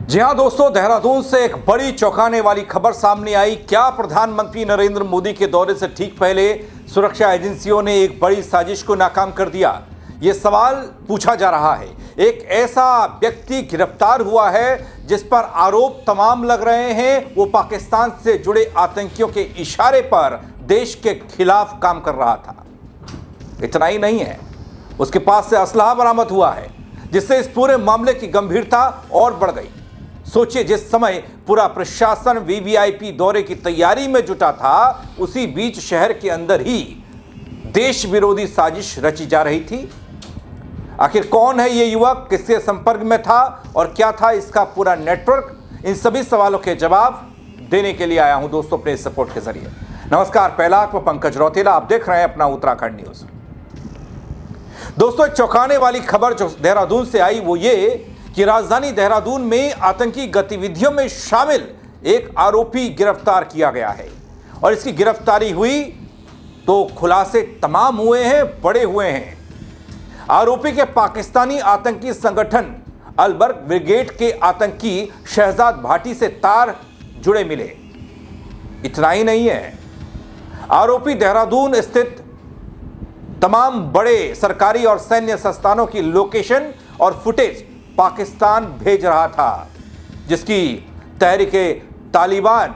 जी हां दोस्तों, देहरादून से एक बड़ी चौंकाने वाली खबर सामने आई। क्या प्रधानमंत्री नरेंद्र मोदी के दौरे से ठीक पहले सुरक्षा एजेंसियों ने एक बड़ी साजिश को नाकाम कर दिया? ये सवाल पूछा जा रहा है। एक ऐसा व्यक्ति गिरफ्तार हुआ है जिस पर आरोप तमाम लग रहे हैं वो पाकिस्तान से जुड़े आतंकियों के इशारे पर देश के खिलाफ काम कर रहा था। इतना ही नहीं है, उसके पास से असलहा बरामद हुआ है जिससे इस पूरे मामले की गंभीरता और बढ़ गई। सोचिए, जिस समय पूरा प्रशासन वीवीआईपी दौरे की तैयारी में जुटा था, उसी बीच शहर के अंदर ही देश विरोधी साजिश रची जा रही थी। आखिर कौन है ये युवक, किसके संपर्क में था और क्या था इसका पूरा नेटवर्क? इन सभी सवालों के जवाब देने के लिए आया हूं दोस्तों अपने इस रिपोर्ट के जरिए। नमस्कार, पहला मैं पंकज रौतेला, आप देख रहे हैं अपना उत्तराखंड न्यूज। दोस्तों, एक चौंकाने वाली खबर जो देहरादून से आई वो ये कि राजधानी देहरादून में आतंकी गतिविधियों में शामिल एक आरोपी गिरफ्तार किया गया है। और इसकी गिरफ्तारी हुई तो खुलासे तमाम हुए हैं, बड़े हुए हैं। आरोपी के पाकिस्तानी आतंकी संगठन अलबर्ग ब्रिगेड के आतंकी शहजाद भाटी से तार जुड़े मिले। इतना ही नहीं है, आरोपी देहरादून स्थित तमाम बड़े सरकारी और सैन्य संस्थानों की लोकेशन और फुटेज पाकिस्तान भेज रहा था, जिसकी तहरीके तालिबान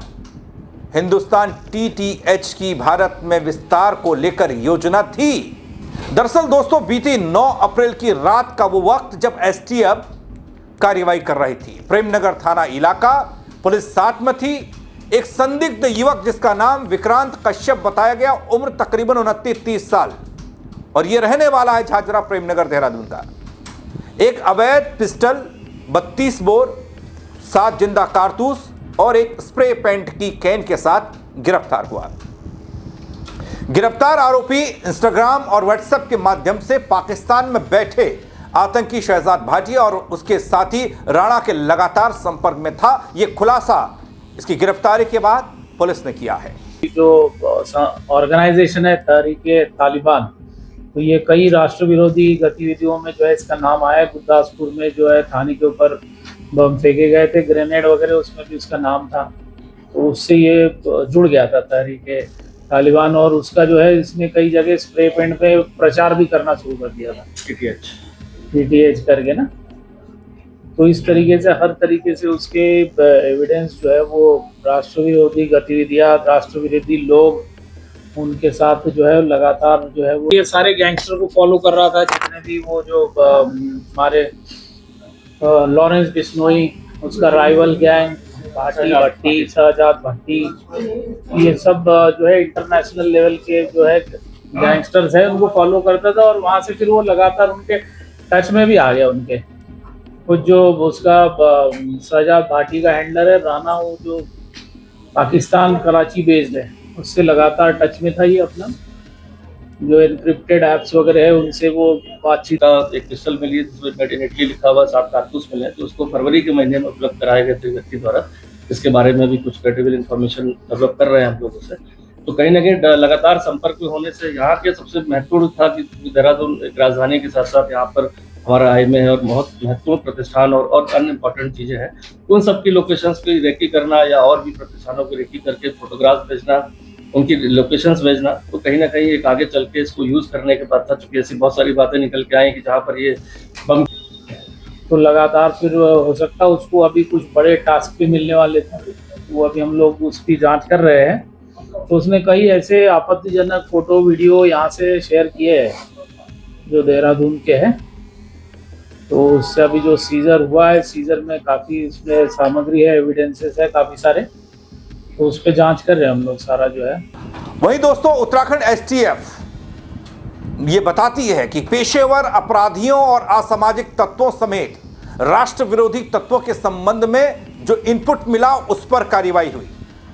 हिंदुस्तान टीटीएच की भारत में विस्तार को लेकर योजना थी। दरअसल दोस्तों, बीती 9 अप्रैल की रात का वो वक्त जब एसटीएफ कार्रवाई कर रही थी। प्रेमनगर थाना इलाका, पुलिस साथ में थी। एक संदिग्ध युवक जिसका नाम विक्रांत कश्यप बताया गया, उम्र तकरीबन 29-30 साल, और यह रहने वाला है झाझरा प्रेमनगर देहरादून का। एक अवैध पिस्टल, 32 बोर, 7 जिंदा कारतूस और एक स्प्रे पेंट की कैन के साथ गिरफ्तार हुआ। गिरफ्तार आरोपी इंस्टाग्राम और व्हाट्सएप के माध्यम से पाकिस्तान में बैठे आतंकी शहजाद भाटी और उसके साथी राणा के लगातार संपर्क में था। यह खुलासा इसकी गिरफ्तारी के बाद पुलिस ने किया है। जो ऑर्गेनाइजेशन है तहरीके तालिबान, तो ये कई राष्ट्र विरोधी गतिविधियों में जो है इसका नाम आया है। गुरदासपुर में जो है थाने के ऊपर बम फेंके गए थे, ग्रेनेड वगैरह, उसमें भी उसका नाम था। तो उससे ये जुड़ गया था तहरीके तालिबान, और उसका जो है इसने कई जगह स्प्रे पेंट पे प्रचार भी करना शुरू कर दिया था, टीटीएच करके ना। तो इस तरीके से हर तरीके से उसके एविडेंस जो है वो राष्ट्र विरोधी गतिविधियाँ, राष्ट्र विरोधी लोग, उनके साथ जो है लगातार जो है वो ये सारे गैंगस्टर को फॉलो कर रहा था। जितने भी वो जो हमारे लॉरेंस बिश्नोई, उसका राइवल गैंग, भाटी भट्टी, शहजाद भट्टी, ये सब जो है इंटरनेशनल लेवल के जो है गैंगस्टर्स है, उनको फॉलो करता था। और वहाँ से फिर वो लगातार उनके टच में भी आ गया। उनके कुछ जो उसका शहजाद भाटी का हैंडलर है राणा, वो जो पाकिस्तान कराची बेस्ड है, उससे लगातार टच में था। ये अपना जो एनक्रिप्टेड ऐप्स वगैरह है उनसे वो बातचीत। एक पिस्टल मिली है जिसमें मेड इन इटली लिखा हुआ 7 कारतूस मिले हैं, तो उसको फरवरी के महीने में उपलब्ध कराए गए थे व्यक्ति द्वारा। इसके बारे में भी कुछ क्रेडिबल इन्फॉर्मेशन डेवलप कर रहे हैं हम लोगों से। तो कहीं ना कहीं लगातार संपर्क में होने से यहाँ के सबसे महत्वपूर्ण था कि देहरादून एक राजधानी के साथ साथ यहाँ पर हमारा आई में है और बहुत महत्वपूर्ण प्रतिष्ठान और अन्य इंपॉर्टेंट चीजें हैं। उन सब की लोकेशंस की रेकी करना या और भी प्रतिष्ठानों की रेकी करके फोटोग्राफ भेजना, उनकी लोकेशंस भेजना, तो कहीं ना कहीं एक आगे चल के इसको यूज करने के बाद था। चूंकि ऐसी बहुत सारी बातें निकल के आई कि जहाँ पर ये बम, तो लगातार फिर हो सकता है उसको अभी कुछ बड़े टास्क भी मिलने वाले थे, वो अभी हम लोग उसकी जांच कर रहे हैं। तो उसने कई ऐसे आपत्तिजनक फोटो वीडियो यहाँ से शेयर किए हैं जो देहरादून के हैं। तो उससे अभी जो सीजर हुआ है, सीजर में काफ़ी इसमें सामग्री है, एविडेंसेस है काफ़ी सारे, तो उस पर जांच कर रहे हैं हम लोग सारा जो है। वहीं दोस्तों, उत्तराखंड एसटीएफ ये बताती है कि पेशेवर अपराधियों और असामाजिक तत्वों समेत राष्ट्र विरोधी तत्वों के संबंध में जो इनपुट मिला उस पर कार्रवाई हुई।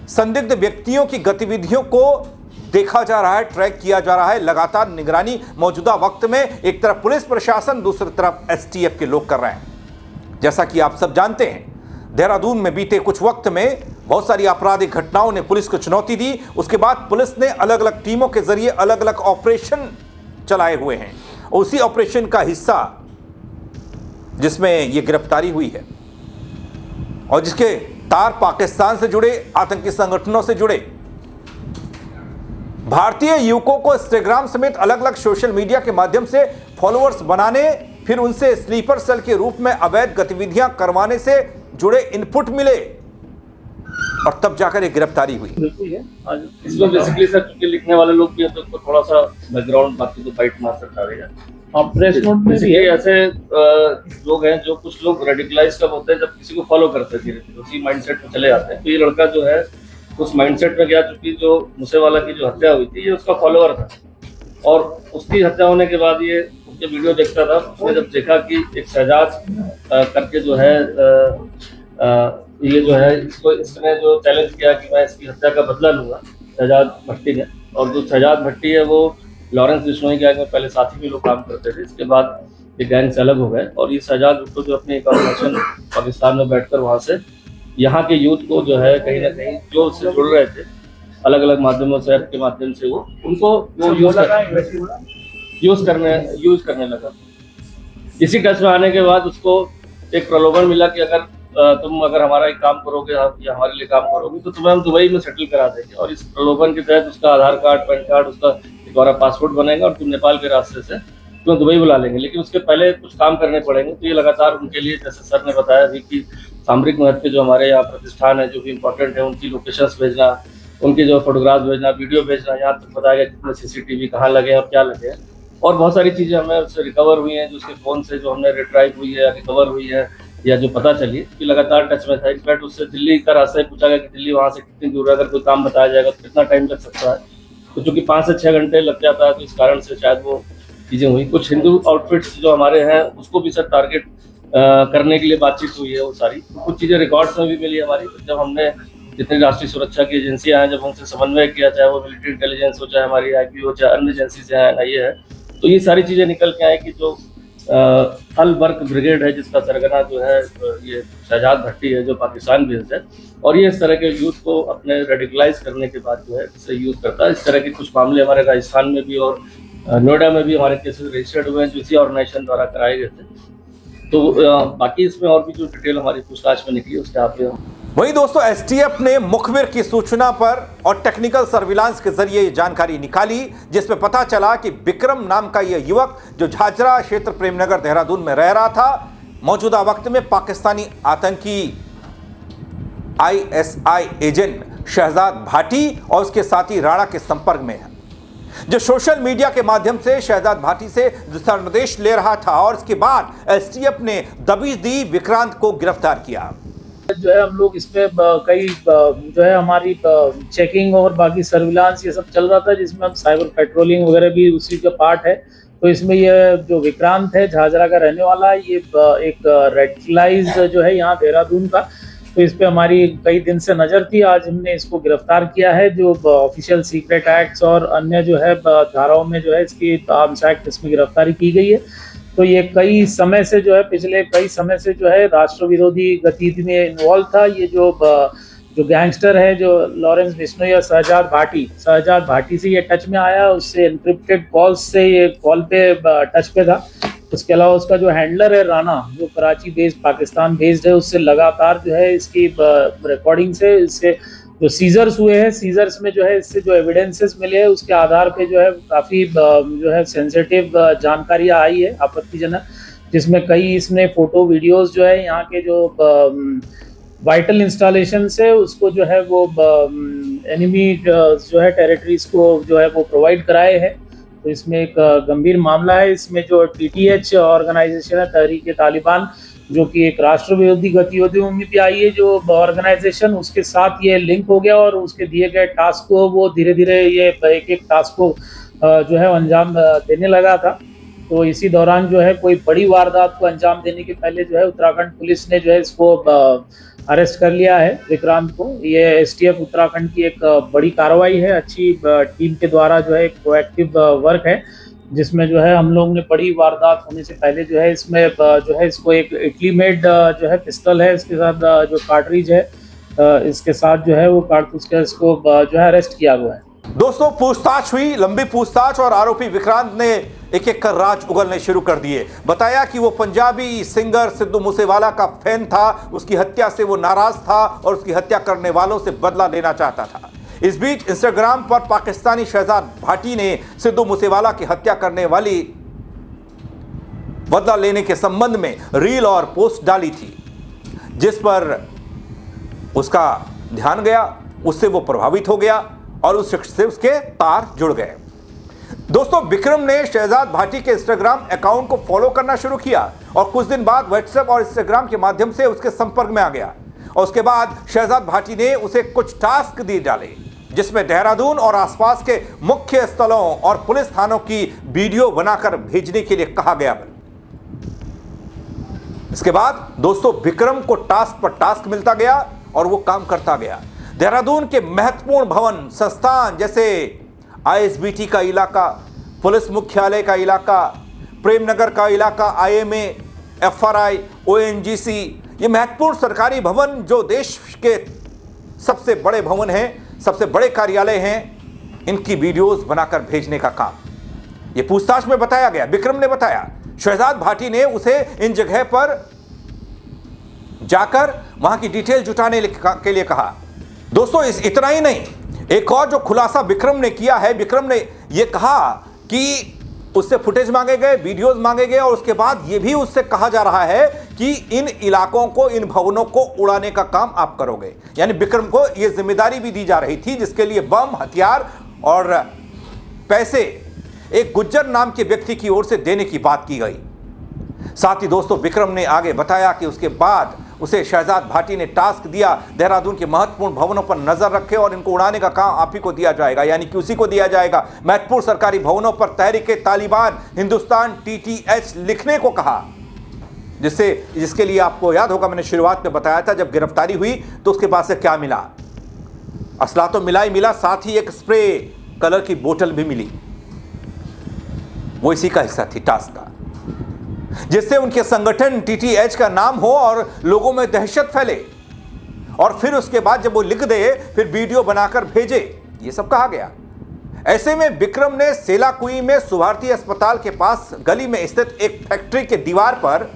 संदिग्ध व्यक्तियों की गतिविधियों को देखा जा रहा है, ट्रैक किया जा रहा है, लगातार निगरानी मौजूदा वक्त में एक तरफ पुलिस प्रशासन, दूसरी तरफ एसटीएफ के लोग कर रहे हैं। जैसा कि आप सब जानते हैं, देहरादून में बीते कुछ वक्त में बहुत सारी आपराधिक घटनाओं ने पुलिस को चुनौती दी। उसके बाद पुलिस ने अलग अलग टीमों के जरिए अलग अलग ऑपरेशन चलाए हुए हैं। उसी ऑपरेशन का हिस्सा जिसमें यह गिरफ्तारी हुई है। और जिसके तार पाकिस्तान से जुड़े आतंकी संगठनों से जुड़े। भारतीय युवकों को इंस्टाग्राम समेत अलग अलग सोशल मीडिया के माध्यम से फॉलोअर्स बनाने, फिर उनसे स्लीपर सेल के रूप में अवैध गतिविधियां करवाने से जुड़े इनपुट मिले और तब जाकर एक गिरफ्तारी हुई। इसमें बेसिकली सर क्योंकि लिखने वाले लोग भी हैं तो थोड़ा सा बैकग्राउंड बाकी तो फाइट मार सकता रहेगा। प्रेस नोट में भी ऐसे लोग हैं जो कुछ लोग रेडिकलाइज कब होते हैं जब किसी को फॉलो करते हैं, धीरे धीरे उसी माइंडसेट में चले जाते हैं। तो ये लड़का जो है उस माइंडसेट में गया, चूंकि जो मूसेवाला की जो हत्या हुई थी ये उसका फॉलोअर था और उसकी हत्या होने के बाद ये उसके वीडियो देखता था। उसने जब देखा कि एक शहजाद करके जो है ये जो है इसने जो चैलेंज किया कि मैं इसकी हत्या का बदला लूंगा, शहजाद भट्टी ने। और जो शहजाद भट्टी है वो लॉरेंस बिश्नोई गैंग में पहले साथी भी लोग काम करते थे, इसके बाद ये गैंग से अलग हो गए और ये शहजाद भट्टो जो अपनी एक ऑर्गेनाइजेशन पाकिस्तान में बैठकर वहाँ से यहाँ के यूथ को जो है कहीं ना कहीं जो उससे जुड़ रहे थे अलग अलग माध्यमों से, ऐप के माध्यम से वो उनको वो यूज करने लगा। इसी टच में आने के बाद उसको एक प्रलोभन मिला कि अगर तुम हमारा एक काम करोगे या हमारे लिए काम करोगे तो तुम्हें हम दुबई में सेटल करा देंगे। और इस प्रलोभन के तहत उसका आधार कार्ड, पैन कार्ड, उसका दोबारा पासपोर्ट बनेगा और तुम नेपाल के रास्ते से तुम्हें दुबई बुला लेंगे, लेकिन उसके पहले कुछ काम करने पड़ेंगे। तो ये लगातार उनके लिए, जैसे सर ने बताया अभी कि सामरिक महत्व के जो हमारे यहाँ प्रतिष्ठान है जो भी इम्पोर्टेंट है उनकी लोकेशंस भेजना, उनके जो फोटोग्राफ भेजना, वीडियो भेजना, यहाँ तक बताया गया कितने CCTV कहाँ लगे और क्या लगे हैं। और बहुत सारी चीज़ें हमें उससे रिकवर हुई हैं, जो उसके फ़ोन से जो हमने रिट्राइव हुई है, रिकवर हुई है या जो पता चली कि लगातार टच में था। इनफैक्ट उससे दिल्ली का रास्ता ही पूछा गया कि दिल्ली वहाँ से कितनी दूर है, अगर कोई काम बताया जाएगा तो कितना टाइम लग सकता है। तो चूँकि 5 से 6 घंटे लग जाता है तो इस कारण से शायद वो चीज़ें हुई। कुछ हिंदू आउटफिट्स जो हमारे हैं उसको भी सर टारगेट करने के लिए बातचीत हुई है वो सारी। कुछ चीज़ें रिकॉर्ड्स में भी मिली हमारी। जब हमने जितनी राष्ट्रीय सुरक्षा की एजेंसियां हैं जब उनसे समन्वय किया, चाहे वो मिलिट्री इंटेलिजेंस हो, चाहे हमारी IP हो, चाहे अन्य एजेंसी से है NIA है, तो ये सारी चीज़ें निकल के आए कि जो अल बर्क ब्रिगेड है जिसका सरगना जो है ये शहजाद भट्टी है जो पाकिस्तान बेस्ड है और ये इस तरह के यूथ को अपने रेडिकलाइज करने के बाद जो है इसे यूज़ करता है। इस तरह के कुछ मामले हमारे राजस्थान में भी और नोएडा में भी हमारे केसेस रजिस्टर्ड हुए हैं जो इसी ऑर्गेनाइजेशन द्वारा कराए गए थे। तो बाकी इसमें और भी जो डिटेल हमारी पूछताछ में निकली उसके आप वहीं दोस्तों STF ने मुखबिर की सूचना पर और टेक्निकल सर्विलांस के जरिए ये जानकारी निकाली, जिसमें पता चला कि विक्रम नाम का यह युवक जो झाझरा क्षेत्र प्रेमनगर देहरादून में रह रहा था, मौजूदा वक्त में पाकिस्तानी आतंकी ISI एजेंट शहजाद भाटी और उसके साथी राणा के संपर्क में है, जो सोशल मीडिया के माध्यम से शहजाद भाटी से दिशा निर्देश ले रहा था। और इसके बाद STF ने दबिश दी, विक्रांत को गिरफ्तार किया। जो है हम लोग इसमें कई जो है हमारी चेकिंग और बाकी सर्विलांस ये सब चल रहा था, जिसमें हम साइबर पेट्रोलिंग वगैरह भी उसी का पार्ट है। तो इसमें ये जो विक्रांत है झाझरा का रहने वाला है, ये एक रेडिकलाइज जो है यहाँ देहरादून का, तो इस पे हमारी कई दिन से नज़र थी। आज हमने इसको गिरफ्तार किया है, जो ऑफिशियल सीक्रेट एक्ट्स और अन्य जो है धाराओं में जो है इसकी आर्म्स एक्ट इसमें गिरफ्तारी की गई है। तो ये कई समय से जो है पिछले कई समय से जो है राष्ट्र विरोधी गतिविधि में इन्वॉल्व था। ये जो गैंगस्टर है जो लॉरेंस बिश्नोई या शहजाद भाटी से ये टच में आया, उससे एनक्रिप्टेड कॉल्स से ये कॉल पे टच पे था। उसके अलावा उसका जो हैंडलर है राणा, जो कराची बेस्ड पाकिस्तान बेस्ड है, उससे लगातार जो है इसकी रिकॉर्डिंग से इससे जो सीजर्स हुए हैं, सीजर्स में जो है इससे जो एविडेंसेस मिले हैं उसके आधार पे जो है काफ़ी जो है सेंसिटिव जानकारियाँ आई है आपत्तिजनक, जिसमें कई इसमें फ़ोटो वीडियोस जो है यहाँ के जो वाइटल इंस्टॉलेशन से उसको जो है वो एनिमी जो है टेरिटरीज को जो है वो प्रोवाइड कराए हैं। तो इसमें एक गंभीर मामला है। इसमें जो TTH ऑर्गेनाइजेशन है तहरीक तालिबान, जो कि एक राष्ट्र विरोधी गतिविधियों में भी आई है जो ऑर्गेनाइजेशन, उसके साथ ये लिंक हो गया और उसके दिए गए टास्क को वो धीरे धीरे ये एक टास्क को जो है अंजाम देने लगा था। तो इसी दौरान जो है कोई बड़ी वारदात को अंजाम देने के पहले जो है उत्तराखंड पुलिस ने जो है इसको अरेस्ट कर लिया है विक्रांत को। ये STF उत्तराखंड की एक बड़ी कार्रवाई है, अच्छी टीम के द्वारा जो है एक प्रोएक्टिव वर्क है, जिसमें जो है हम लोग ने बड़ी वारदात होने से पहले जो है इसमें जो है इसको एक इटली मेड जो है पिस्टल है, इसके साथ जो कार्ट्रिज है इसके साथ जो है वो कारतूस के इसको जो है अरेस्ट किया हुआ है। दोस्तों पूछताछ हुई, लंबी पूछताछ, और आरोपी विक्रांत ने एक एक कर राज उगलने शुरू कर दिए। बताया कि वो पंजाबी सिंगर सिद्धू मूसेवाला का फैन था, उसकी हत्या से वो नाराज था और उसकी हत्या करने वालों से बदला लेना चाहता था। इस बीच इंस्टाग्राम पर पाकिस्तानी शहजाद भाटी ने सिद्धू मूसेवाला की हत्या करने वाली बदला लेने के संबंध में रील और पोस्ट डाली थी, जिस पर उसका ध्यान गया, उससे वो प्रभावित हो गया और उस शख्स से उसके तार जुड़ गए। दोस्तों, विक्रम ने शहजाद भाटी के इंस्टाग्राम अकाउंट को फॉलो करना शुरू किया और कुछ दिन बाद व्हाट्सएप और इंस्टाग्राम के माध्यम से उसके संपर्क में आ गया और उसके बाद शहजाद भाटी ने उसे कुछ टास्क दिए डाले, जिसमें देहरादून और आसपास के मुख्य स्थलों और पुलिस थानों की वीडियो बनाकर भेजने के लिए कहा गया। इसके बाद दोस्तों विक्रम को टास्क पर टास्क मिलता गया और वो काम करता गया। देहरादून के महत्वपूर्ण भवन संस्थान जैसे आईएसबीटी का इलाका, पुलिस मुख्यालय का इलाका, प्रेमनगर का इलाका, आईएमए, एफआरआई, ओएनजीसी, ये महत्वपूर्ण सरकारी भवन जो देश के सबसे बड़े भवन हैं, सबसे बड़े कार्यालय हैं, इनकी वीडियोस बनाकर भेजने का काम ये पूछताछ में बताया गया। विक्रम ने बताया शहजाद भाटी ने उसे इन जगह पर जाकर वहां की डिटेल जुटाने के लिए कहा। दोस्तों, इतना ही नहीं, एक और जो खुलासा विक्रम ने किया है, विक्रम ने यह कहा कि उससे फुटेज मांगे गए, वीडियोस मांगे गए और उसके बाद यह भी उससे कहा जा रहा है कि इन इलाकों को, इन भवनों को उड़ाने का काम आप करोगे। यानी विक्रम को यह जिम्मेदारी भी दी जा रही थी, जिसके लिए बम, हथियार और पैसे एक गुज्जर नाम के व्यक्ति की ओर से देने की बात की गई। साथ ही दोस्तों विक्रम ने आगे बताया कि उसके बाद उसे शहजाद भाटी ने टास्क दिया, देहरादून के महत्वपूर्ण भवनों पर नजर रखे और इनको उड़ाने का काम आप ही को दिया जाएगा, यानी कि उसी को दिया जाएगा। महत्वपूर्ण सरकारी भवनों पर तहरीके तालिबान हिंदुस्तान TTH लिखने को कहा, जिसके लिए आपको याद होगा मैंने शुरुआत में बताया था, जब गिरफ्तारी हुई तो उसके पास से क्या मिला, असला तो मिला ही मिला, साथ ही एक स्प्रे कलर की बोतल भी मिली। वो इसी का हिस्सा थी टास्क का, जिससे उनके संगठन TTH का नाम हो और लोगों में दहशत फैले। और फिर उसके बाद जब वो लिख दे फिर वीडियो बनाकर भेजे, ये सब कहा गया। ऐसे में विक्रम ने सेलाकुई में सुभारती अस्पताल के पास गली में स्थित एक फैक्ट्री के दीवार पर,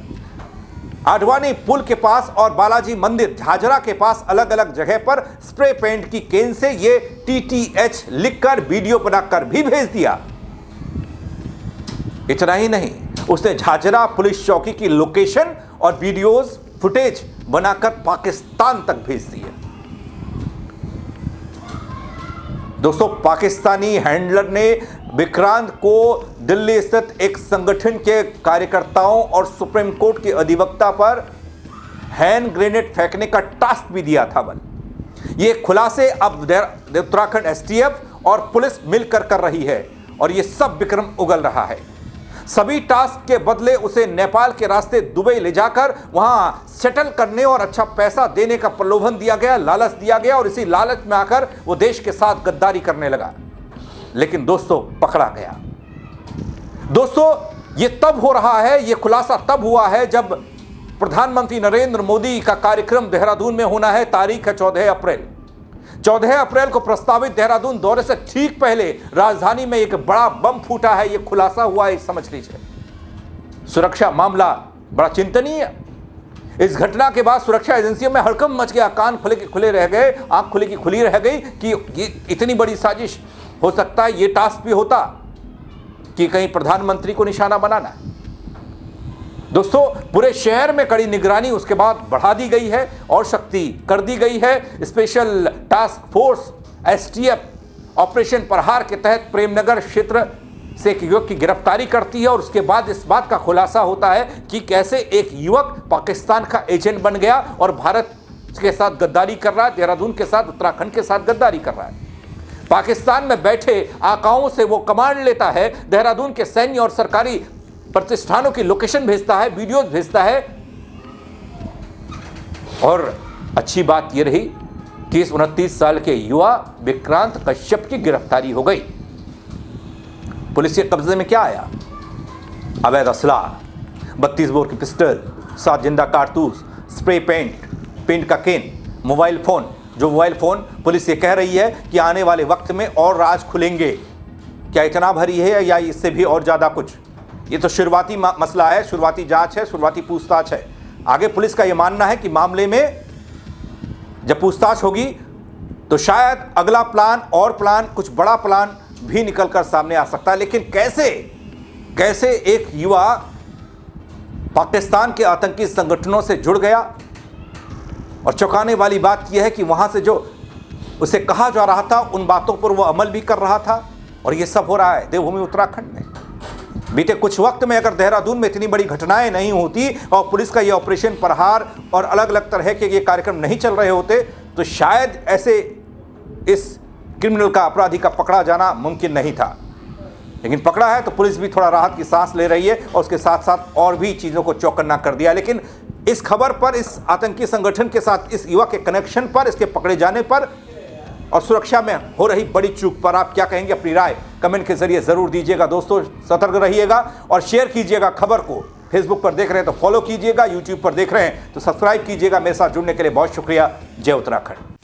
आडवाणी पुल के पास और बालाजी मंदिर झाझरा के पास अलग अलग जगह पर स्प्रे पेंट की केन से ये TTH लिखकर वीडियो बनाकर भी भेज दिया। इतना ही नहीं, उसने झाझरा पुलिस चौकी की लोकेशन और वीडियोस फुटेज बनाकर पाकिस्तान तक भेज दिए। दोस्तों, पाकिस्तानी हैंडलर ने विक्रांत को दिल्ली स्थित एक संगठन के कार्यकर्ताओं और सुप्रीम कोर्ट के अधिवक्ता पर हैंड ग्रेनेड फेंकने का टास्क भी दिया था। ये खुलासे अब उत्तराखंड STF और पुलिस मिलकर कर रही है और ये सब विक्रम उगल रहा है। सभी टास्क के बदले उसे नेपाल के रास्ते दुबई ले जाकर वहां सेटल करने और अच्छा पैसा देने का प्रलोभन दिया गया, लालच दिया गया और इसी लालच में आकर वो देश के साथ गद्दारी करने लगा। लेकिन दोस्तों पकड़ा गया। दोस्तों, ये तब हो रहा है, ये खुलासा तब हुआ है जब प्रधानमंत्री नरेंद्र मोदी का कार्यक्रम देहरादून में होना है। तारीख है 14 अप्रैल। 14 अप्रैल को प्रस्तावित देहरादून दौरे से ठीक पहले राजधानी में एक बड़ा बम फूटा है। यह खुलासा हुआ है, समझ लीजिए। सुरक्षा मामला बड़ा चिंतनीय। इस घटना के बाद सुरक्षा एजेंसियों में हड़कंप मच गया, कान खुले के खुले रह गए, आंख खुले की खुली रह गई कि ये इतनी बड़ी साजिश हो सकता है। ये टास्क भी होता कि कहीं प्रधानमंत्री को निशाना बनाना। दोस्तों, पूरे शहर में कड़ी निगरानी उसके बाद बढ़ा दी गई है और शक्ति कर दी गई है। Special task force STF operation प्रहार के तहत प्रेमनगर क्षेत्र से एक युवक की गिरफ्तारी करती है और उसके बाद इस बात का खुलासा होता है कि कैसे एक युवक पाकिस्तान का एजेंट बन गया और भारत के साथ गद्दारी कर रहा है, देहरादून के साथ, उत्तराखंड के साथ गद्दारी कर रहा है। पाकिस्तान में बैठे आकाओं से वो कमांड लेता है, देहरादून के सैन्य और सरकारी प्रतिष्ठानों की लोकेशन भेजता है, वीडियोस भेजता है। और अच्छी बात यह रही कि इस 29 साल के युवा विक्रांत कश्यप की गिरफ्तारी हो गई। पुलिस के कब्जे में क्या आया? अवैध असला, 32 बोर की पिस्टल, 7 जिंदा कारतूस, स्प्रे पेंट का केन, मोबाइल फोन। जो मोबाइल फोन पुलिस ये कह रही है कि आने वाले वक्त में और राज खुलेंगे। क्या इतना भरी है या इससे भी और ज्यादा कुछ? ये तो शुरुआती मसला है, शुरुआती जांच है, शुरुआती पूछताछ है। आगे पुलिस का यह मानना है कि मामले में जब पूछताछ होगी तो शायद अगला प्लान और प्लान, कुछ बड़ा प्लान भी निकलकर सामने आ सकता है। लेकिन कैसे एक युवा पाकिस्तान के आतंकी संगठनों से जुड़ गया, और चौंकाने वाली बात यह है कि वहां से जो उसे कहा जा रहा था उन बातों पर वो अमल भी कर रहा था। और ये सब हो रहा है देवभूमि उत्तराखंड में। बीते कुछ वक्त में अगर देहरादून में इतनी बड़ी घटनाएं नहीं होती और पुलिस का ये ऑपरेशन प्रहार और अलग अलग तरह के ये कार्यक्रम नहीं चल रहे होते तो शायद ऐसे इस क्रिमिनल का, अपराधी का पकड़ा जाना मुमकिन नहीं था। लेकिन पकड़ा है तो पुलिस भी थोड़ा राहत की सांस ले रही है और उसके साथ साथ और भी चीज़ों को चौकन्ना कर दिया। लेकिन इस खबर पर, इस आतंकी संगठन के साथ इस युवा के कनेक्शन पर, इसके पकड़े जाने पर और सुरक्षा में हो रही बड़ी चूक पर आप क्या कहेंगे? अपनी राय कमेंट के जरिए जरूर दीजिएगा। दोस्तों सतर्क रहिएगा और शेयर कीजिएगा खबर को। फेसबुक पर देख रहे हैं तो फॉलो कीजिएगा, यूट्यूब पर देख रहे हैं तो सब्सक्राइब कीजिएगा। मेरे साथ जुड़ने के लिए बहुत शुक्रिया। जय उत्तराखंड।